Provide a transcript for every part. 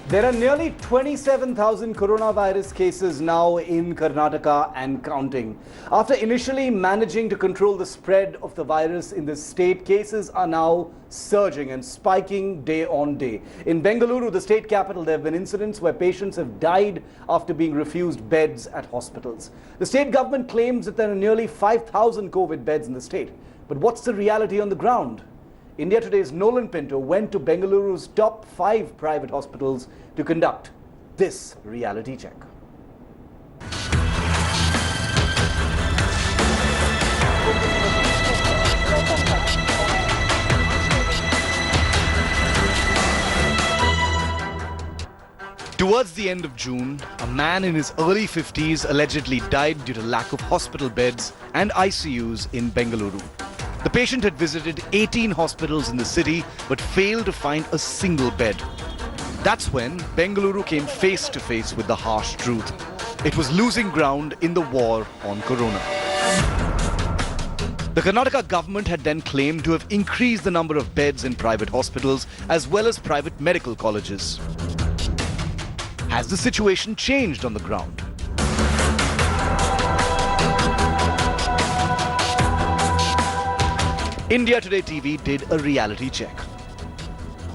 There are nearly 27,000 coronavirus cases now in Karnataka and counting. After initially managing to control the spread of the virus in the state, cases are now surging and spiking day on day. In Bengaluru, the state capital, there have been incidents where patients have died after being refused beds at hospitals. The state government claims that there are nearly 5,000 COVID beds in the state. But what's the reality on the ground? India Today's Nolan Pinto went to Bengaluru's top 5 private hospitals to conduct this reality check. Towards the end of June, a man in his early 50s allegedly died due to lack of hospital beds and ICUs in Bengaluru. The patient had visited 18 hospitals in the city but failed to find a single bed. That's when Bengaluru came face to face with the harsh truth. It was losing ground in the war on corona. The Karnataka government had then claimed to have increased the number of beds in private hospitals as well as private medical colleges. Has the situation changed on the ground? India Today TV did a reality check.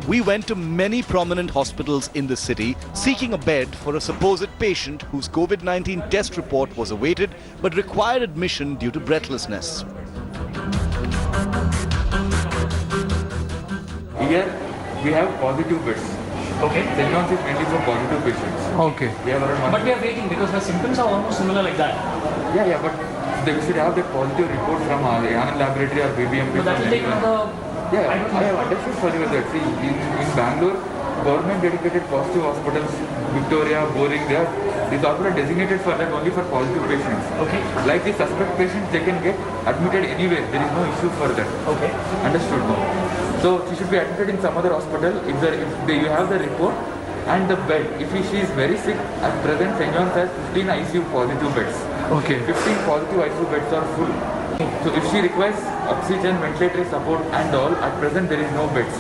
We went to many prominent hospitals in the city seeking a bed for a supposed patient whose COVID-19 test report was awaited but required admission due to breathlessness. Here we have positive beds. Okay. St. John's is mainly for positive patients. Okay. We have around But we are waiting because the symptoms are almost similar like that. Yeah, but they should have the positive report from the Anand Laboratory or BBMP. But that will take another... Yeah, I have understood for you that. See, in Bangalore, government dedicated positive hospitals, Victoria, Boring, these hospitals are designated for that only for positive patients. Okay. Like the suspect patients, they can get admitted anywhere. There is no issue for that. Okay. Understood, no? So she should be admitted in some other hospital if you have the report and the bed. If she is very sick, at present St. John's has 15 ICU positive beds. Okay. 15 positive ICU beds are full. So if she requires oxygen, ventilatory support and all, at present there is no beds.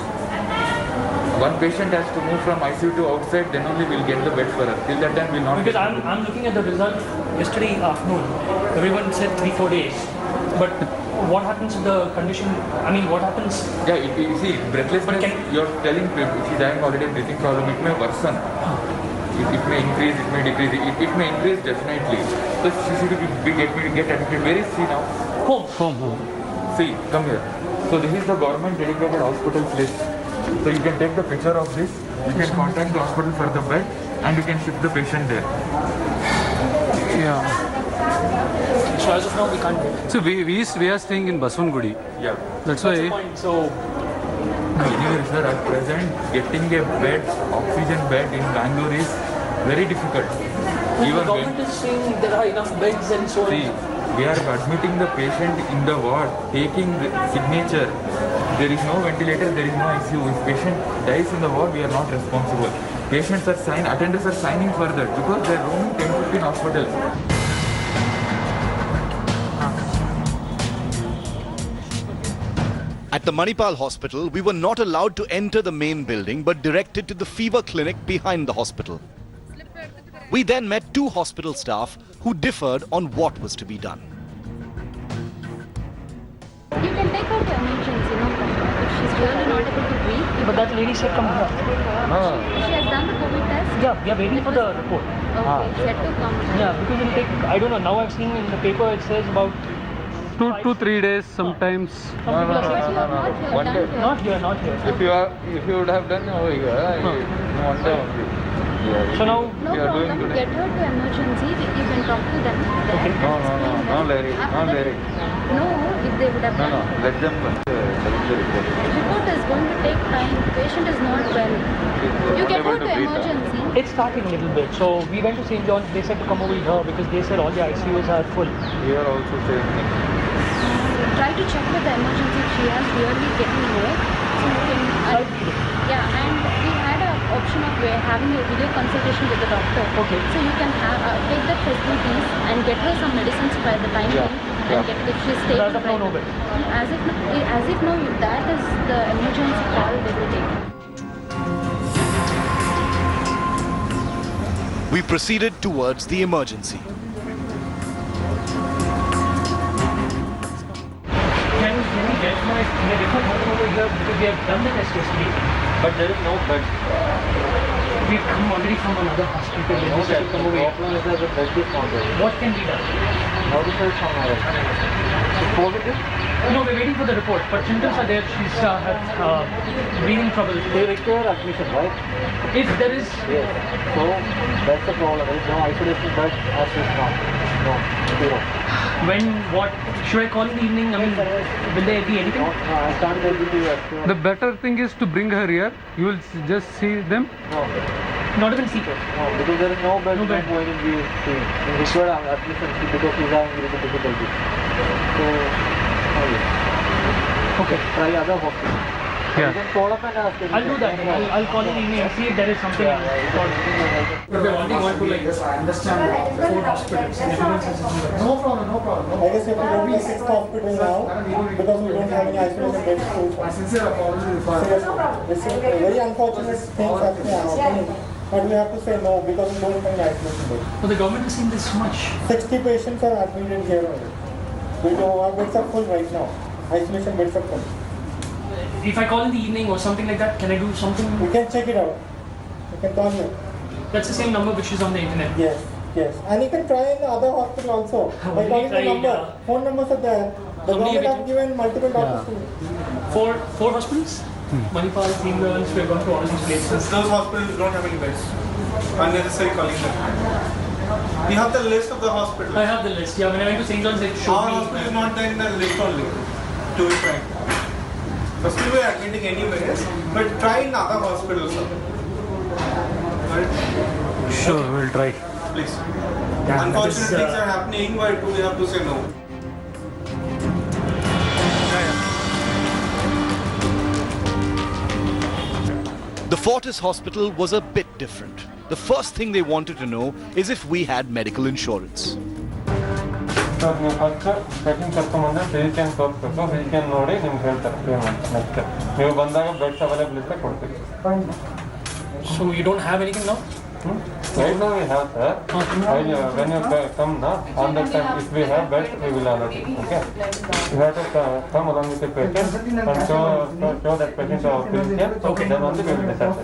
One patient has to move from ICU to outside, then only we'll get the bed for her. Till that time we'll not Because get I'm looking at the result yesterday afternoon. Everyone said 3-4 days. But what happens if the condition, I mean what happens? Yeah, you see, breathlessness, you're telling if she's having already a breathing problem, it may worsen. It may increase, it may decrease. It may increase definitely. So she should get admitted. Where is she now? Home. See, come here. So this is the government dedicated hospitals list. So you can take the picture of this. You can contact the hospital for the bed and you can shift the patient there. Yeah. So as of now we can't get it. So we are staying in Baswangudi. Yeah. That's That's the why. point. So Anyway, sir, at present, getting a bed, oxygen bed in Bangalore is very difficult. the Even government is saying there are enough beds and so see, on. we are admitting the patient in the ward, taking the signature. There is no ventilator, there is no ICU. If patient dies in the ward, we are not responsible. Patients are attendants are signing for that because they are roaming 10-15 hospitals. At the Manipal hospital, we were not allowed to enter the main building but directed to the fever clinic behind the hospital. We then met 2 hospital staff who differed on what was to be done. You can take her to emergency, no problem. If she's really not able to breathe, But that lady said come here. she has done the COVID test. Yeah, we are waiting for the report. Okay, she had to come. Yeah, because it will take, I don't know, now I've seen in the paper it says about 2 to 3 days sometimes. some people are saying, One day. not here. If you would have done over here, one day only. So now, No We are doing problem. today. Get her to emergency. You can talk to them there. Okay. No, Explain them. no, Larry, After no, that- Larry. No, if they would have done. Let them collect the report. Report is going to take time. Patient is not well. You get her to emergency. it's starting a little bit. So we went to St. John's, they said to come over here because they said all the ICUs are full. We are also saying. Try to check with the emergency if she has really getting more. So you can, yeah, and we had an option of having a video consultation with the doctor. Okay. So you can take the facilities and get her some medicines by the time Yeah, being and yeah. get if she's stable. As of now, no bed. As if no, that is the emergency call they will take. We proceeded towards the emergency. Can we get my report over here because we have done the test yesterday, but there is no bed. We've come already from another hospital. No, We have to come over here. problem is that the bed is not there. What can be done? How to say from our positive? No, we're waiting for the report, but symptoms are there. She's had breathing trouble. They require admission, right? If there is, Yes. So that's the problem. There is no isolation bed as is now. No, zero. when, what, should I call in the evening? I mean, will there be anything? No, I can't be able to assure. The better thing is to bring her here. You will just see them. No, Not even see. no, because there is no bed. No bed. Going in the screen. We require admission because he's having a little difficulty. So, no, yes. Okay. Try other hospital. Yeah. You can call up and ask. I'll do that. I'll call in the evening and see if there is something. But we're only going to like understand 4 hospitals. Everyone says it's No problem. I guess you have to go to the 6th hospital now because we don't have any isolation beds to. My sincere apologies. This is very unfortunate things happening, but we have to say no because we don't have any isolation beds. But the government is saying this much. 60 patients are admitted here only. We don't have beds are full right now. Isolation beds are full. If I call in the evening or something like that, can I do something? You can check it out. You can call me. That's the same number which is on the internet. Yes. And you can try in the other hospital also. By calling the number. Phone numbers are there. The How many government have have given multiple doctors to. 4 hospitals? Manipal, Teamgirls, we're going to all these places. Those hospitals don't have any beds. Unnecessary calling them. You have the list of the hospitals. I have the list. Yeah, when I went to St. John's, it showed Our me. hospital is not there in the list only, to be frank. But still we are admitting anyways, but try in other hospitals. Right? Sure, we'll try. Please. Yeah, Unfortunate that is, things are happening, but we have to say no. The Fortis Hospital was a bit different. The first thing they wanted to know is if we had medical insurance. Sir ನೀವು first patient ಕರ್ಕೊಂಡ್ಬಂದ್ರೆ physician ತೋರಿಸ್ಬೇಕು physician ನೋಡಿ ನಿಮ್ಗೆ ಹೇಳ್ತಾರೆ payment next ನೀವು ಬಂದಾಗ beds available ಇದ್ದರೆ ಕೊಡ್ತೀವಿ So you don't have anything now? Right now we have, sir. When you come now, on that time, if we have beds, we will allot it. Okay? You have to come along with the patient and show that patient to our physician. Okay. Then only we will decide.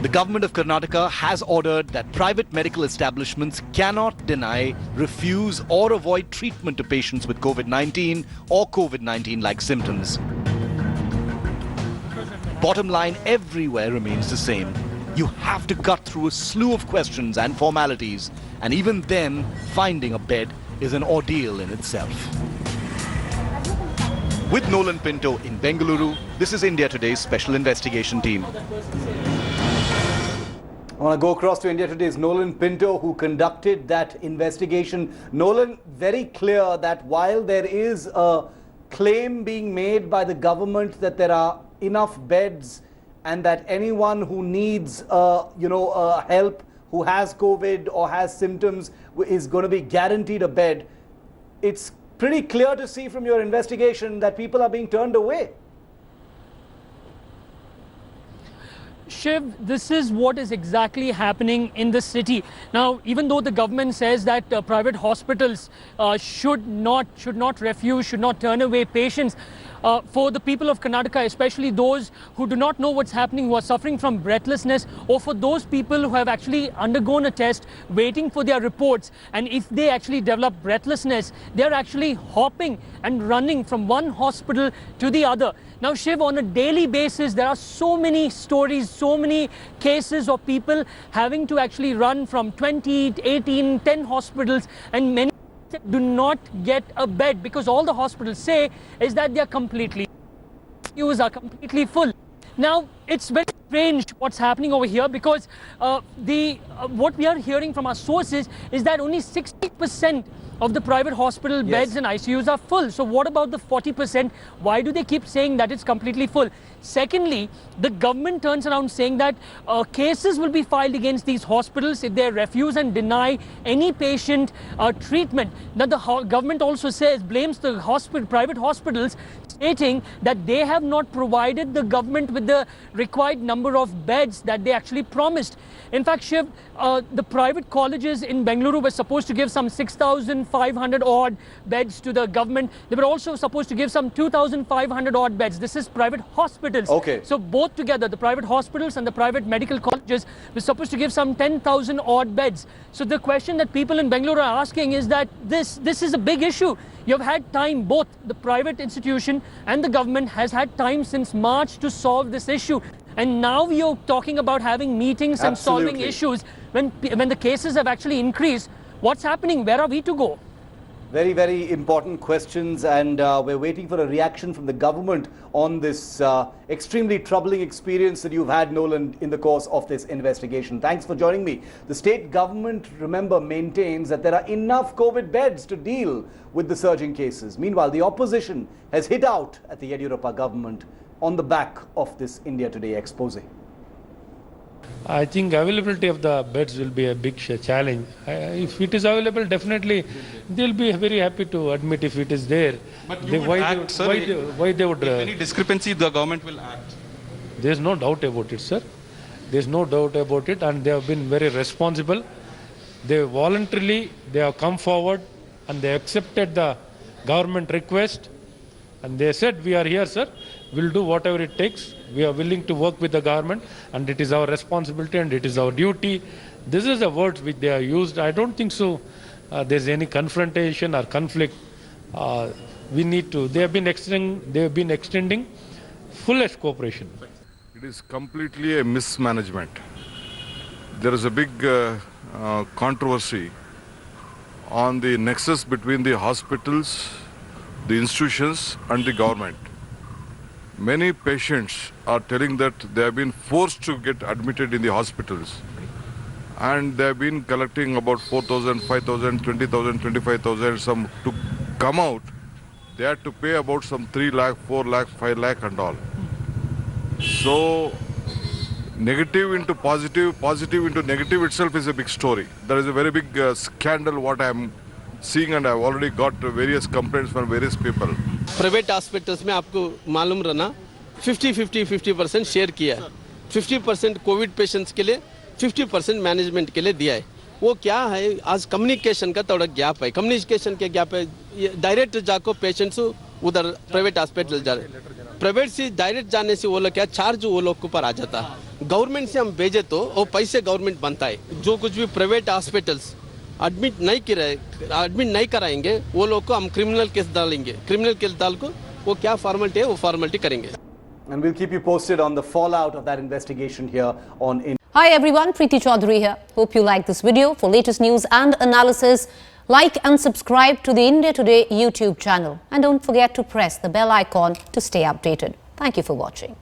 The government of Karnataka has ordered that private medical establishments cannot deny, refuse or avoid treatment to patients with COVID-19 or COVID-19-like symptoms. Bottom line everywhere remains the same. You have to cut through a slew of questions and formalities, and even then, finding a bed is an ordeal in itself. With Nolan Pinto in Bengaluru, this is India Today's special investigation team. I want to go across to India Today's Nolan Pinto, who conducted that investigation. Nolan, very clear that while there is a claim being made by the government that there are enough beds and that anyone who needs help, who has COVID or has symptoms, is going to be guaranteed a bed, it's pretty clear to see from your investigation that people are being turned away. Shiv, this is what is exactly happening in the city. Now, even though the government says that private hospitals should not refuse, should not turn away patients, for the people of Karnataka, especially those who do not know what's happening, who are suffering from breathlessness, or for those people who have actually undergone a test, waiting for their reports, and if they actually develop breathlessness, they're actually hopping and running from one hospital to the other. Now, Shiv, on a daily basis, there are so many stories, so many cases of people having to actually run from 20, 18, 10 hospitals, and many do not get a bed because all the hospitals say is that they are completely full. Now, it's very strange what's happening over here because what we are hearing from our sources is that only 60% of the private hospital beds and ICUs are full. So what about the 40%? Why do they keep saying that it's completely full? Secondly, the government turns around saying that cases will be filed against these hospitals if they refuse and deny any patient treatment. Now the government also blames the private hospitals, stating that they have not provided the government with the required number of beds that they actually promised. In fact, Shiv, the private colleges in Bengaluru were supposed to give some 6,500 odd beds to the government. They were also supposed to give some 2,500 odd beds. This is private hospitals. Okay. So both together, the private hospitals and the private medical colleges were supposed to give some 10,000 odd beds. So the question that people in Bengaluru are asking is that this is a big issue. You've had time, both the private institution and the government has had time since March to solve this issue. And now you're talking about having meetings and solving issues when the cases have actually increased. What's happening? Where are we to go? Very, very important questions, and we're waiting for a reaction from the government on this extremely troubling experience that you've had, Nolan, in the course of this investigation. Thanks for joining me. The state government, remember, maintains that there are enough COVID beds to deal with the surging cases. Meanwhile, the opposition has hit out at the Yediyurappa government on the back of this India Today expose. I think availability of the beds will be a big challenge. If it is available, definitely they'll be very happy to admit if it is there. But you would act, sir. Why they would? If any discrepancy, the government will act. There's no doubt about it, sir. There's no doubt about it, and they have been very responsible. They voluntarily have come forward and they accepted the government request, and they said, "We are here, sir. We'll do whatever it takes. We are willing to work with the government, and it is our responsibility and it is our duty." This is the words which they are used. I don't think so. There's any confrontation or conflict. They have been extending fullest cooperation. It is completely a mismanagement. There is a big controversy on the nexus between the hospitals, the institutions, and the government. Many patients are telling that they have been forced to get admitted in the hospitals, and they have been collecting about 4,000, 5,000, 20,000, 25,000. Some to come out, they had to pay about some 3 lakh, 4 lakh, 5 lakh and all. So negative into positive, positive into negative itself is a big story. There is a very big scandal what I am seeing, and I have already got various complaints from various people. Private hospitals में आपको मालूम रहना 50% share किया है. 50% Covid patients के लिए, 50% management के लिए दिया है. वो क्या है, आज कम्युनिकेशन का थोड़ा गैप है. कम्युनिकेशन के गैप है. डायरेक्ट जाको पेशेंट्स उधर प्राइवेट हॉस्पिटल जा रहे. प्राइवेट से डायरेक्ट जाने से वो लोग क्या चार्ज वो लोग के ऊपर आ जाता है. गवर्नमेंट से हम भेजे तो वो पैसे गवर्नमेंट बनता है. जो कुछ भी प्राइवेट हॉस्पिटल्स एडमिट नहीं कराएंगे वो लोग को हम क्रिमिनल केस डालेंगे. क्रिमिनल केस डाल को वो क्या फॉर्मेलिटी है वो फॉर्मेलिटी करेंगे. And we'll keep you posted on the fallout of that investigation here on Hi everyone, Preeti Chaudhary here. Hope you like this video. For latest news and analysis, like and subscribe to the India Today YouTube channel. And don't forget to press the bell icon to stay updated. Thank you for watching.